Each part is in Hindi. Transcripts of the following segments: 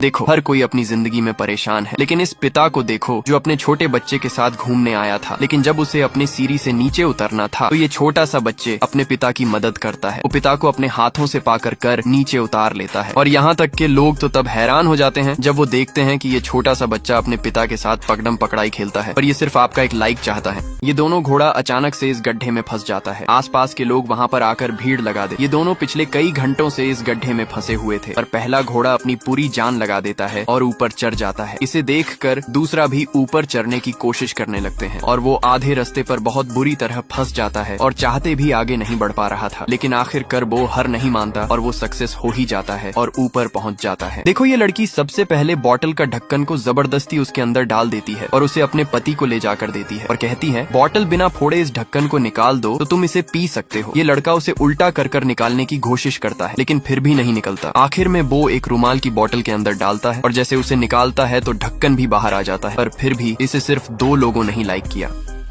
देखो, हर कोई अपनी जिंदगी में परेशान है, लेकिन इस पिता को देखो जो अपने छोटे बच्चे के साथ घूमने आया था, लेकिन जब उसे अपनी सीढ़ी से नीचे उतरना था तो ये छोटा सा बच्चे अपने पिता की मदद करता है। वो पिता को अपने हाथों से पाकर कर नीचे उतार लेता है। और यहाँ तक के लोग तो तब हैरान हो जाते हैं जब वो देखते हैं कि ये छोटा सा बच्चा अपने पिता के साथ पकड़म पकड़ाई खेलता है, पर ये सिर्फ आपका एक लाइक चाहता है। ये दोनों घोड़ा अचानक से इस गड्ढे में फंस जाता है। आसपास के लोग वहाँ पर आकर भीड़ लगा दे। ये दोनों पिछले कई घंटों से इस गड्ढे में फंसे हुए थे, पर पहला घोड़ा अपनी पूरी जान लगा देता है और ऊपर चढ़ जाता है। इसे देखकर दूसरा भी ऊपर चढ़ने की कोशिश करने लगते हैं और वो आधे रास्ते पर बहुत बुरी तरह फंस जाता है और चाहते भी आगे नहीं बढ़ पा रहा था, लेकिन आखिरकार वो हार नहीं मानता और वो सक्सेस हो ही जाता है और ऊपर पहुंच जाता है। देखो, ये लड़की सबसे पहले बॉटल का ढक्कन को जबरदस्ती उसके अंदर डाल देती है और उसे अपने पति को ले जाकर देती है और कहती है, बॉटल बिना फोड़े इस ढक्कन को निकाल दो तो तुम इसे पी सकते हो। ये लड़का उसे उल्टा कर निकालने की कोशिश करता है, लेकिन फिर भी नहीं निकलता। आखिर में वो एक रुमाल की बॉटल के अंदर डालता है और जैसे उसे निकालता है तो ढक्कन भी बाहर आ जाता है, पर फिर भी इसे सिर्फ 2 लोगों ने ही लाइक किया।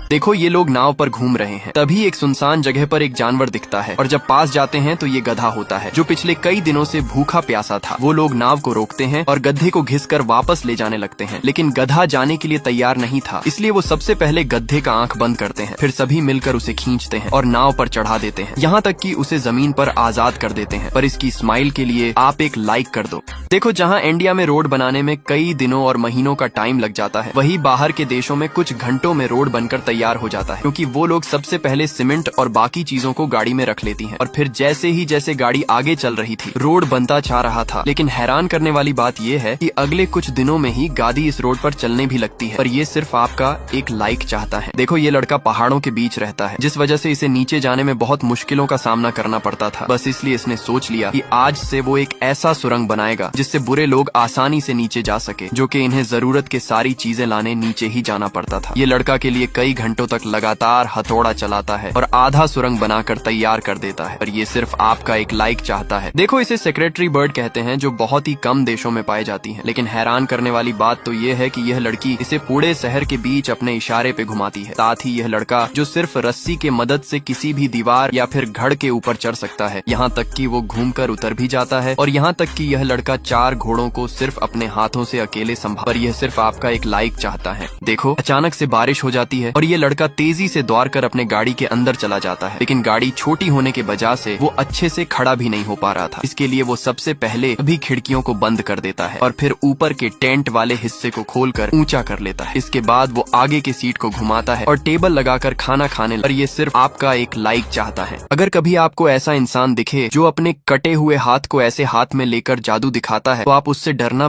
देखो, ये लोग नाव पर घूम रहे हैं, तभी एक सुनसान जगह पर एक जानवर दिखता है और जब पास जाते हैं तो ये गधा होता है जो पिछले कई दिनों से भूखा प्यासा था। वो लोग नाव को रोकते हैं और गधे को घिसकर वापस ले जाने लगते हैं, लेकिन गधा जाने के लिए तैयार नहीं था, इसलिए वो सबसे पहले गधे का आंख बंद करते हैं। फिर सभी मिलकर उसे खींचते हैं और नाव पर चढ़ा देते हैं, यहाँ तक कि उसे जमीन पर आजाद कर देते हैं। पर इसकी स्माइल के लिए आप एक लाइक कर दो। देखो, जहाँ इंडिया में रोड बनाने में कई दिनों और महीनों का टाइम लग जाता है, वही बाहर के देशों में कुछ घंटों में रोड बनकर तैयार हो जाता है, क्योंकि वो लोग सबसे पहले सीमेंट और बाकी चीजों को गाड़ी में रख लेती हैं और फिर जैसे गाड़ी आगे चल रही थी, रोड बनता जा रहा था। लेकिन हैरान करने वाली बात यह है कि अगले कुछ दिनों में ही गाड़ी इस रोड पर चलने भी लगती है, पर ये सिर्फ आपका एक लाइक चाहता है। देखो, ये लड़का पहाड़ों के बीच रहता है, जिस वजह से इसे नीचे जाने में बहुत मुश्किलों का सामना करना पड़ता था। बस इसलिए इसने सोच लिया कि आज से वो एक ऐसा सुरंग बनाएगा जिससे बुरे लोग आसानी से नीचे जा सके, जो कि इन्हें जरूरत के सारी चीजें लाने नीचे ही जाना पड़ता था। ये लड़का के लिए कई घंटों तक लगातार हथौड़ा चलाता है और आधा सुरंग बनाकर तैयार कर देता है, पर ये सिर्फ आपका एक लाइक चाहता है। देखो, इसे सेक्रेटरी बर्ड कहते हैं, जो बहुत ही कम देशों में पाई जाती है, लेकिन हैरान करने वाली बात तो ये है कि यह लड़की इसे पूरे शहर के बीच अपने इशारे पे घुमाती है। साथ ही यह लड़का जो सिर्फ रस्सी के मदद से किसी भी दीवार या फिर घड़ के ऊपर चढ़ सकता है, यहाँ तक कि वो घूमकर उतर भी जाता है। और यहाँ तक कि यह लड़का 4 घोड़ों को सिर्फ अपने हाथों से अकेले संभाल, पर यह सिर्फ आपका एक लाइक चाहता है। देखो, अचानक से बारिश हो जाती है और ये लड़का तेजी से दौड़ कर अपने गाड़ी के अंदर चला जाता है, लेकिन गाड़ी छोटी होने के वजह से वो अच्छे से खड़ा भी नहीं हो पा रहा था। इसके लिए वो सबसे पहले सभी खिड़कियों को बंद कर देता है और फिर ऊपर के टेंट वाले हिस्से को खोलकर ऊंचा कर लेता है। इसके बाद वो आगे की सीट को घुमाता है और टेबल लगाकर खाना खाने और ये सिर्फ आपका एक लाइक चाहता है। अगर कभी आपको ऐसा इंसान दिखे जो अपने कटे हुए हाथ को ऐसे हाथ में लेकर जादू दिखाता है, तो आप उससे डरना